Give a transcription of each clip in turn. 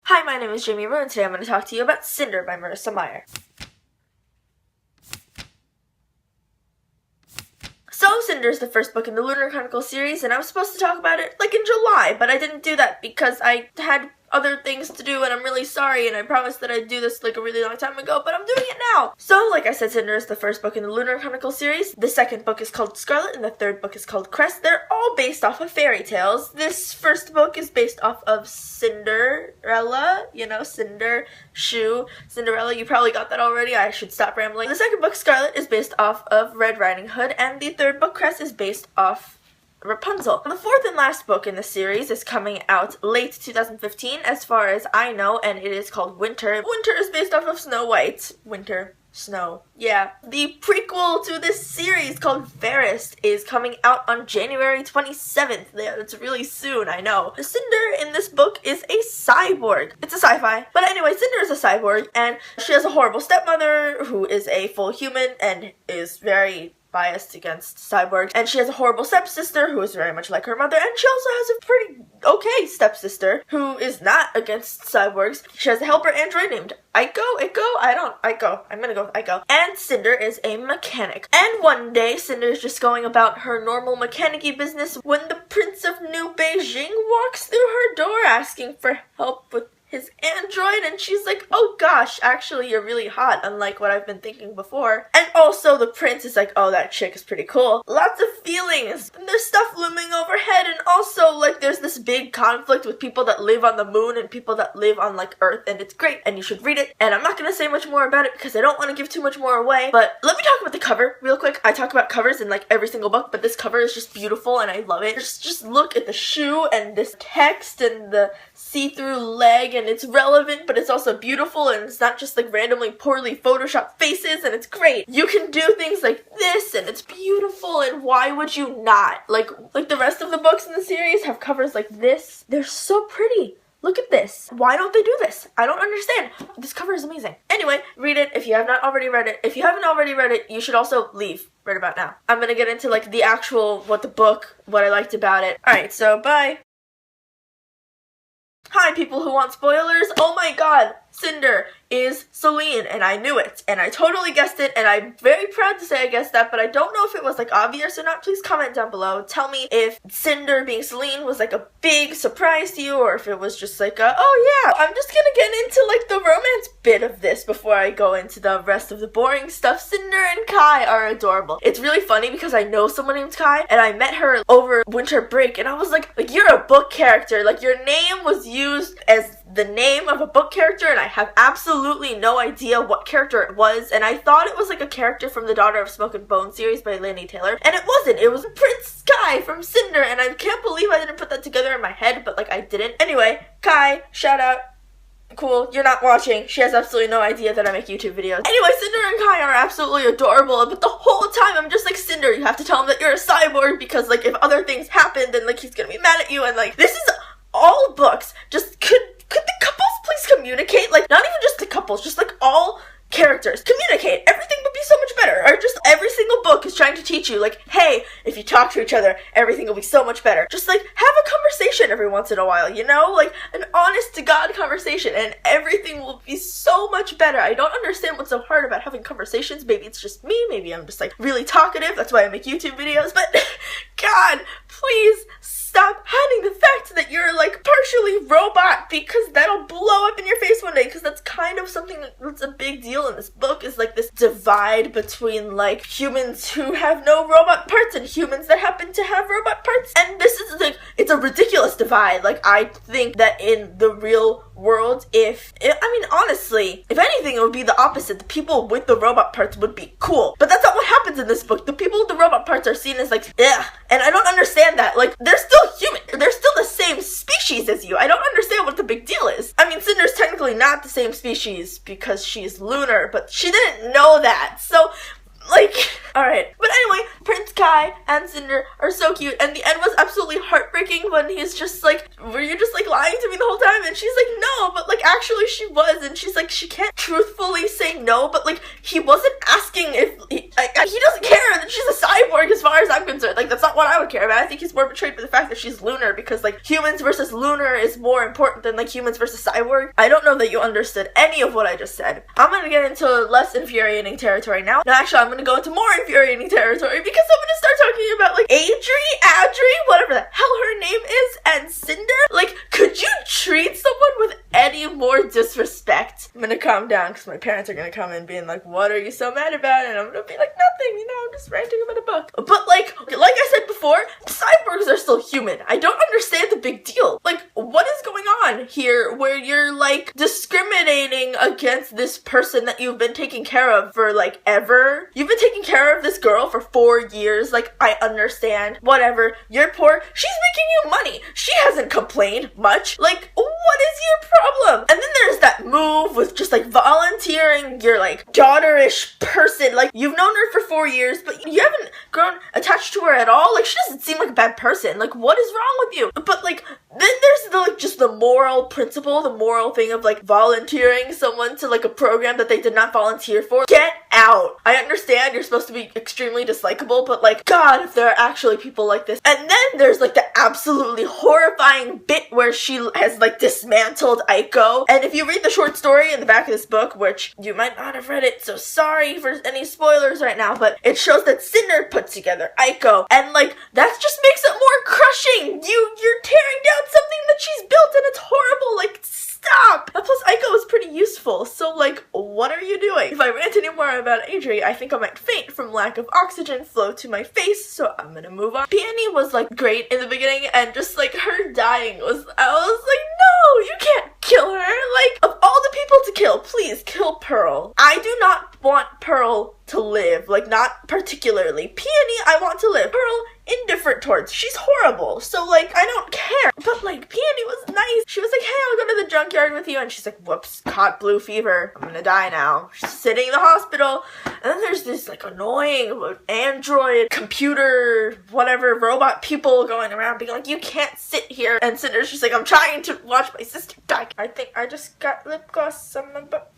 Hi, my name is Jamie Rowe, and today I'm going to talk to you about Cinder by Marissa Meyer. So, Cinder is the first book in the Lunar Chronicles series, and I was supposed to talk about it, in July, but I didn't do that because I had other things to do, and I'm really sorry, and I promised that I'd do this, a really long time ago, but I'm doing it now! So, like I said, Cinder is the first book in the Lunar Chronicles series. The second book is called Scarlet, and the third book is called Crest. They're all based off of fairy tales. This first book is based off of Cinderella, Cinder, shoe, Cinderella. You probably got that already. I should stop rambling. The second book, Scarlet, is based off of Red Riding Hood, and the third book, Crest, is based off Rapunzel. The fourth and last book in the series is coming out late 2015 as far as I know, and it is called Winter. Winter is based off of Snow White. Winter. Snow. Yeah. The prequel to this series called Fairest is coming out on January 27th. Yeah, it's really soon, I know. Cinder in this book is a cyborg. It's a sci-fi. But anyway, Cinder is a cyborg, and she has a horrible stepmother who is a full human and is very biased against cyborgs, and she has a horrible stepsister who is very much like her mother, and she also has a pretty okay stepsister who is not against cyborgs. She has a helper android named Aiko. I'm gonna go with Aiko. And Cinder is a mechanic. And one day, Cinder is just going about her normal mechanic-y business when the Prince of New Beijing walks through her door asking for help with his android, and she's like, oh gosh, actually you're really hot, unlike what I've been thinking before. And also the prince is like, oh, that chick is pretty cool. Lots of feelings, and there's stuff looming overhead, and also there's this big conflict with people that live on the moon and people that live on Earth, and it's great, and you should read it. And I'm not gonna say much more about it because I don't want to give too much more away, but let me talk about the cover real quick. I talk about covers in every single book, but this cover is just beautiful and I love it. Just look at the shoe and this text and the see-through leg, and it's relevant, but it's also beautiful, and it's not just randomly poorly photoshopped faces, and it's great. You can do things like this, and it's beautiful, and why would you not? Like the rest of the books in the series have covers like this. They're so pretty. Look at this. Why don't they do this? I don't understand. This cover is amazing. Anyway, read it if you have not already read it. If you haven't already read it, you should also leave right about now. I'm gonna get into the actual, what I liked about it. Alright, so bye. Hi, people who want spoilers. Oh my god, Cinder is Celine, and I knew it, and I totally guessed it, and I'm very proud to say I guessed that, but I don't know if it was obvious or not. Please comment down below. Tell me if Cinder being Celine was a big surprise to you, or if it was just oh yeah. I'm just gonna get into the romance bit of this before I go into the rest of the boring stuff. Cinder and Kai are adorable. It's really funny because I know someone named Kai, and I met her over winter break, and I was like, you're a book character. Your name was used as the name of a book character, and I have absolutely no idea what character it was, and I thought it was a character from the Daughter of Smoke and Bone series by Laini Taylor, and it wasn't. It was Prince Kai from Cinder, and I can't believe I didn't put that together in my head, but I didn't. Anyway, Kai, shout out. Cool, you're not watching. She has absolutely no idea that I make YouTube videos. Anyway, Cinder and Kai are absolutely adorable, but the whole time I'm just Cinder, you have to tell him that you're a cyborg because if other things happen, then he's gonna be mad at you, and this is all books. Just could the couples please communicate? Not even just the couples, just all characters communicate. Everything would be so much better. Or just every single book is trying to teach you hey, if you talk to each other, everything will be so much better. Just have a conversation every once in a while, an honest to God conversation, and everything will be so much better. I don't understand what's so hard about having conversations. Maybe it's just me, maybe I'm just really talkative, that's why I make YouTube videos, but God, please stop hiding the fact that you're partially robot, because that'll blow up in your face one day, because that's kind of something that's a big deal in this book, is this divide between humans who have no robot parts and humans that happen to have robot parts, and this is it's a ridiculous divide. I think that in the real world, honestly, if anything, it would be the opposite. The people with the robot parts would be cool, but that's not what happens in this book. The people with the robot parts are seen as ugh, and I don't understand that. They're still human. They're still the same species as you. I don't understand what the big deal is. Cinder's technically not the same species because she's lunar, but she didn't know that. So Like, alright. But anyway, Prince Kai and Cinder are so cute, and the end was absolutely heartbreaking when he's just like, were you just like lying to me the whole time? And she's like, no, but like actually she was, and she's like, she can't truthfully say no, but like he wasn't asking if he doesn't care that she's a cyborg as far as I'm concerned. Like, that's not what I would care about. I think he's more betrayed by the fact that she's lunar, because like humans versus lunar is more important than like humans versus cyborg. I don't know that you understood any of what I just said. I'm gonna get into less infuriating territory now. No, actually, I'm gonna go into more infuriating territory, because I'm gonna start talking about like Adri, whatever the hell her name is, and Cinder. Like, could you treat someone with any more disrespect? I'm gonna calm down, because my parents are gonna come in being like, what are you so mad about? And I'm gonna be like, nothing, I'm just ranting about a book. But like I said before, cyborgs are still human. I don't understand the big deal. Like, what is going on here where you're like discriminating against this person that you've been taking care of for like ever? You've been taking care of this girl for 4 years. Like, I understand. Whatever. You're poor. She's making you money. She hasn't complained much. Like, what is your problem? And then there's that move with just like volunteering your like daughterish person. Like, you've known her for 4 years, but you haven't grown attached to her at all. Like, she doesn't seem like a bad person. Like, what is wrong with you? But like, then there's the like just the moral principle, the moral thing of like volunteering someone to like a program that they did not volunteer for. Get out. I understand you're supposed to be extremely dislikable, but like, God, if there are actually people like this. And then there's like the absolutely horrifying bit where she has like dismantled Aiko. And if you read the short story in the back of this book, which you might not have read it, so sorry for any spoilers right now, but it shows that Cinder put together Aiko, and like that just makes it more crushing. You're tearing down something that she's built, and it's horrible. Like, stop. And plus, Aiko was pretty useful, so like, what are you doing? If I rant anymore about Adri, I think I might faint from lack of oxygen flow to my face, so I'm gonna move on. Peony was like great in the beginning, and just like her dying I was like, no, you can't kill her. Like, of all the people to kill, please kill Pearl. I do not want Pearl to live, like, not particularly. Peony, I want to live. Pearl, indifferent towards. She's horrible, so like, I don't care. But like, Peony was nice. She was like, hey, I'll go to the junkyard with you, and she's like, whoops, caught blue fever. I'm gonna die now. She's sitting in the hospital, and then there's this like annoying android, computer, whatever, robot people going around being like, you can't sit here. And Cinder's just like, I'm trying to watch my sister die. I think I just got lip gloss on my book.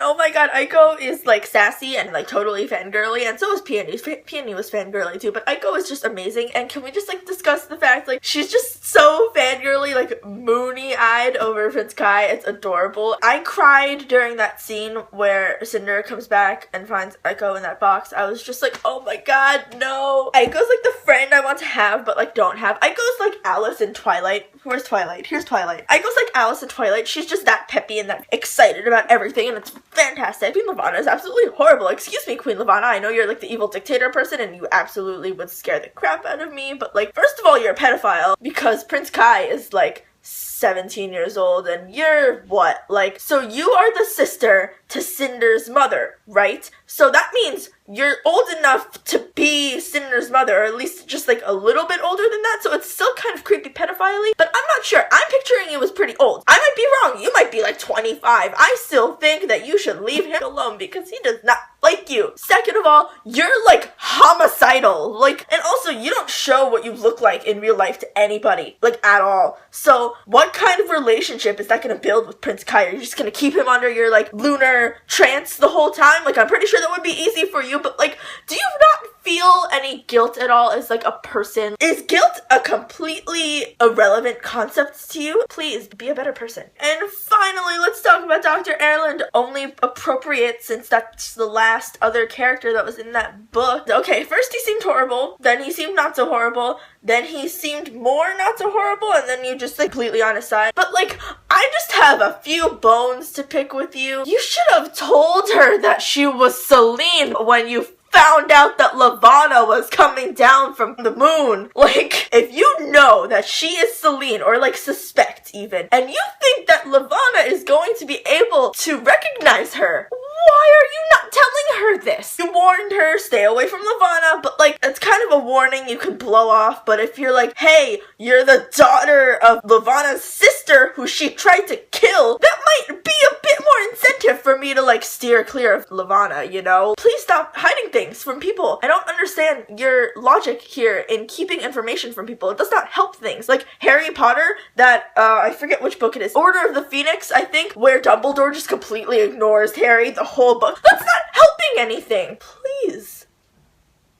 Oh my god, Aiko is like sassy and like totally fangirly, and so is Peony. Peony was fangirly too, but Aiko is just amazing. And can we just like discuss the fact like she's just so fangirly, like moony-eyed over Prince Kai. It's adorable. I cried during that scene where Cinder comes back and finds Aiko in that box. I was just like, oh my god, no. Aiko's like the friend I want to have but like don't have. Aiko's like Alice in Twilight. Where's Twilight? Here's Twilight. Aiko's like Alice in Twilight. She's just that peppy and that excited about everything, and it's fantastic. Queen Lavanna is absolutely horrible. Excuse me, Queen Lavanna. I know you're like the evil dictator person and you absolutely would scare the crap out of me, but like, first of all, you're a pedophile because Prince Kai is like 17 years old and you're what? Like, so you are the sister to Cinder's mother, right? So that means you're old enough to be Cinder's mother, or at least just like a little bit older than that, so it's still kind of creepy pedophile-y, but I'm not sure. I'm picturing you as pretty old. I might be wrong. You might be like 25. I still think that you should leave him alone because he does not like you. Second of all, you're like homicidal. Like, and also you don't show what you look like in real life to anybody, like at all. So what kind of relationship is that going to build with Prince Kai? Are you just going to keep him under your like lunar trance the whole time? Like, I'm pretty sure that would be easy for you, but like, do you not feel any guilt at all as like a person? Is guilt a completely irrelevant concept to you? Please be a better person. And finally, let's talk about Dr. Erland, only appropriate since that's the last other character that was in that book. Okay, first he seemed horrible, then he seemed not so horrible, then he seemed more not so horrible, and then you just like completely on his side. But like, I just have a few bones to pick with you. You should have told her that she was Celine when you found out that Lavanna was coming down from the moon. Like, if you know that she is Celine, or like suspect even, and you think that Lavanna is going to be able to recognize her, why are you not telling her this? You warned her, stay away from Lavanna, but like, it's kind of a warning you can blow off. But if you're like, hey, you're the daughter of Lavanna's sister who she tried to kill, that might be a bit more incentive for me to like steer clear of Lavanna, you know? Please stop hiding things from people. I don't understand your logic here in keeping information from people. It does not help things. Like Harry Potter, that, I forget which book it is, Order of the Phoenix, I think, where Dumbledore just completely ignores Harry the whole book. That's not helping anything. Please.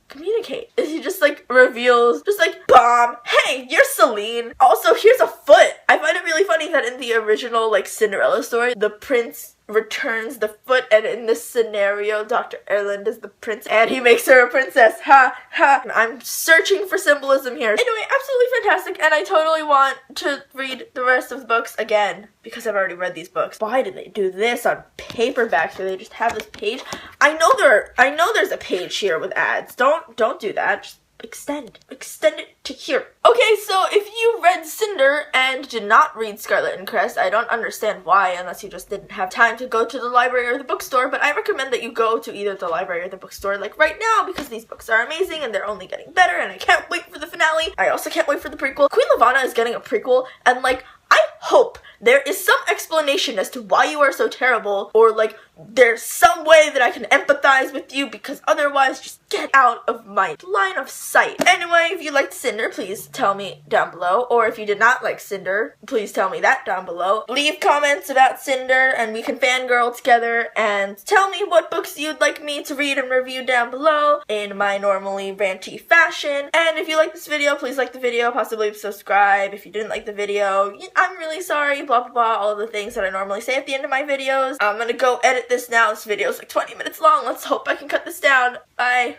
Communicate. He just like reveals, just like, bomb, hey, you're Celine. Also, here's a foot. I find it really funny that in the original like Cinderella story, the prince returns the foot, and in this scenario, Dr. Erland is the prince, and he makes her a princess. Ha, ha. I'm searching for symbolism here. Anyway, absolutely fantastic, and I totally want to read the rest of the books again, because I've already read these books. Why did they do this on paperback? Do they just have this page? I know there's a page here with ads. Don't do that. Just extend it to here. Okay, so if you read Cinder and did not read Scarlet and Crest, I don't understand why, unless you just didn't have time to go to the library or the bookstore, but I recommend that you go to either the library or the bookstore like right now, because these books are amazing and they're only getting better, and I can't wait for the finale. I also can't wait for the prequel. Queen Lavanna is getting a prequel, and like, I hope there is some explanation as to why you are so terrible, or like there's some way that I can empathize with you, because otherwise just get out of my line of sight. Anyway, if you liked Cinder, please tell me down below, or if you did not like Cinder, please tell me that down below. Leave comments about Cinder and we can fangirl together, and tell me what books you'd like me to read and review down below in my normally ranty fashion. And if you like this video, please like the video, possibly subscribe. If you didn't like the video, I'm really sorry, blah blah blah, all the things that I normally say at the end of my videos. I'm gonna go edit this now. This video is like 20 minutes long. Let's hope I can cut this down. Bye.